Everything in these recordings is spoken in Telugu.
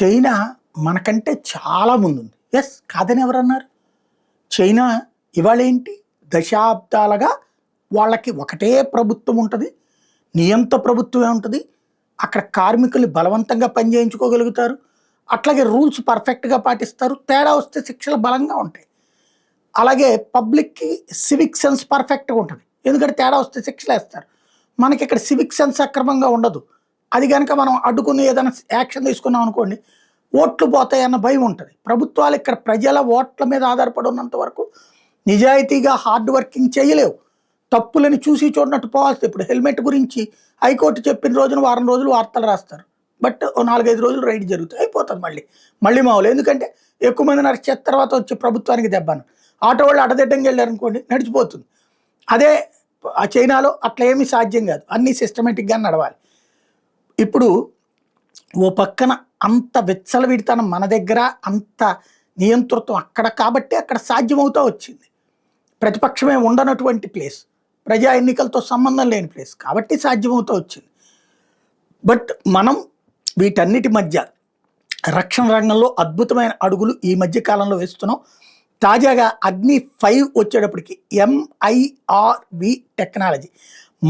చైనా మనకంటే చాలా ముందుంది. యెస్, కాదని ఎవరన్నారు? చైనా ఇవాళేంటి దశాబ్దాలుగా వాళ్ళకి ఒకటే ప్రభుత్వం ఉంటది. నియంత ప్రభుత్వమే ఉంటది. అక్కడ కార్మికుల్ని బలవంతంగా పని చేయించుకోగలుగుతారు. అట్లాగే రూల్స్ పర్ఫెక్ట్‌గా పాటిస్తారు. తేడా వస్తే శిక్షలు బలంగా ఉంటాయి. అలాగే పబ్లిక్‌కి సివిక్ సెన్స్ పర్ఫెక్ట్‌గా ఉంటది. ఎందుకంటే తేడా వస్తే శిక్షలేస్తారు. మనకిక్కడ సివిక్ సెన్స్ సక్రమంగా ఉండదు. అది గనక మనం అడ్డుకుని ఏదైనా యాక్షన్ తీసుకున్నాం అనుకోండి, ఓట్లు పోతాయన్న భయం ఉంటది. ప్రభుత్వాలు ఇక్కడ ప్రజల ఓట్ల మీద ఆధారపడి ఉన్నంత వరకు నిజాయితీగా హార్డ్ వర్కింగ్ చేయలేవు. తప్పులని చూసి చూడనట్టు పోవాల్సి. ఇప్పుడు హెల్మెట్ గురించి హైకోర్టు చెప్పిన రోజున వారం రోజులు వార్తలు రాస్తారు. బట్ ఓ 4, 5 రోజులు రైడ్ జరుగుతాయి. అయిపోతుంది మళ్ళీ మామూలు. ఎందుకంటే ఎక్కువ మందిని అరెస్ట్ చేసిన తర్వాత వచ్చే ప్రభుత్వానికి దెబ్బను. ఆటో వాళ్ళు అడ్డదిడ్డంగా వెళ్ళారనుకోండి నడిచిపోతుంది. అదే ఆ చైనాలో అట్లా ఏమీ సాధ్యం కాదు. అన్నీ సిస్టమేటిక్‌గా నడవాలి. ఇప్పుడు ఓ పక్కన అంత విచ్చలవిడితనం మన దగ్గర, అంత నియంతృత్వం అక్కడ కాబట్టి అక్కడ సాధ్యమవుతూ వచ్చింది. ప్రతిపక్షమే ఉండనటువంటి ప్లేస్, ప్రజా ఎన్నికలతో సంబంధం లేని ప్లేస్ కాబట్టి సాధ్యమవుతూ వచ్చింది. బట్ మనం వీటన్నిటి మధ్య రక్షణ రంగంలో అద్భుతమైన అడుగులు ఈ మధ్య కాలంలో వేస్తున్నాం. తాజాగా అగ్ని 5 వచ్చేటప్పటికి MIRV technology,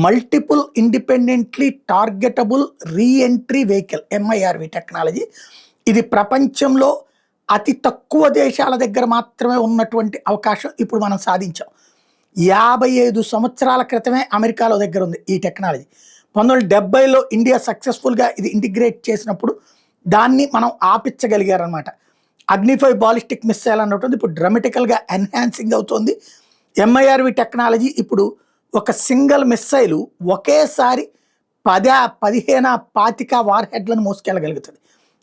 multiple independently targetable reentry vehicle, MIRV technology. ఇది ప్రపంచంలో అతి తక్కువ దేశాల దగ్గర మాత్రమే ఉన్నటువంటి అవకాశం ఇప్పుడు మనం సాధించాం. 55 సంవత్సరాల క్రితమే అమెరికాలో దగ్గర ఉంది ఈ టెక్నాలజీ. 1970లో ఇండియా సక్సెస్ఫుల్గా ఇది ఇంటిగ్రేట్ చేసినప్పుడు దాన్ని మనం ఆపించగలిగారనమాట. అగ్ని 5 బాలిస్టిక్ మిస్సైల్ అన్నటువంటి ఇప్పుడు డ్రామాటికల్గా ఎన్హాన్సింగ్ అవుతుంది. MIRV టెక్నాలజీ ఇప్పుడు ఒక సింగిల్ మిస్సైలు ఒకేసారి 10, 15, 25 వార్ హెడ్లను మోసుకెళ్ళగలుగుతుంది.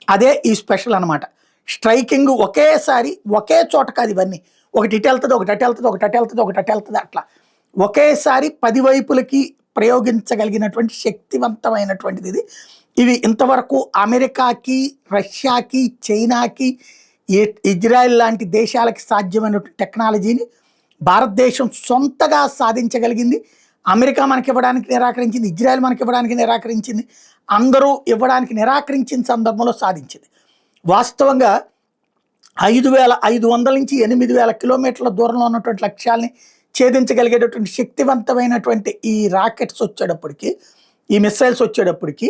అదే ఈ స్పెషల్ అనమాట. స్ట్రైకింగ్ ఒకేసారి ఒకే చోట కాదు. ఇవన్నీ ఒకటి ఇటు వెళ్తుంది, ఒకటి అటు వెళ్తుంది, ఒకటి అటు వెళ్తుంది, ఒకటి అటు వెళ్తుంది, అట్లా ఒకేసారి 10 వైపులకి ప్రయోగించగలిగినటువంటి శక్తివంతమైనటువంటిది ఇది. ఇవి ఇంతవరకు అమెరికాకి, రష్యాకి, చైనాకి, ఇజ్రాయెల్ లాంటి దేశాలకి సాధ్యమైనటువంటి టెక్నాలజీని భారతదేశం సొంతగా సాధించగలిగింది. అమెరికా మనకి ఇవ్వడానికి నిరాకరించింది, ఇజ్రాయెల్ మనకి ఇవ్వడానికి నిరాకరించింది, అందరూ ఇవ్వడానికి నిరాకరించిన సందర్భంలో సాధించింది. వాస్తవంగా 5,500 నుంచి 8,000 కిలోమీటర్ల దూరంలో ఉన్నటువంటి లక్ష్యాల్ని ఛేదించగలిగేటటువంటి శక్తివంతమైనటువంటి ఈ రాకెట్స్ వచ్చేటప్పటికి, ఈ మిస్సైల్స్ వచ్చేటప్పటికి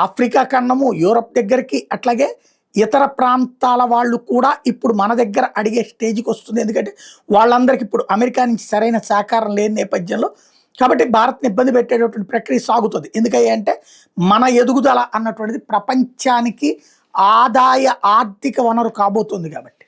ఆఫ్రికా ఖండము, యూరప్ దగ్గరికి, అట్లాగే ఇతర ప్రాంతాల వాళ్ళు కూడా ఇప్పుడు మన దగ్గర అడిగే స్టేజ్కి వస్తుంది. ఎందుకంటే వాళ్ళందరికీ ఇప్పుడు అమెరికా నుంచి సరైన సహకారం లేని నేపథ్యంలో కాబట్టి భారత్ని ఇబ్బంది పెట్టేటటువంటి ప్రక్రియ సాగుతుంది. ఎందుకంటే మన ఎదుగుదల అన్నటువంటిది ప్రపంచానికి ఆదాయ ఆర్థిక వనరు కాబోతుంది కాబట్టి.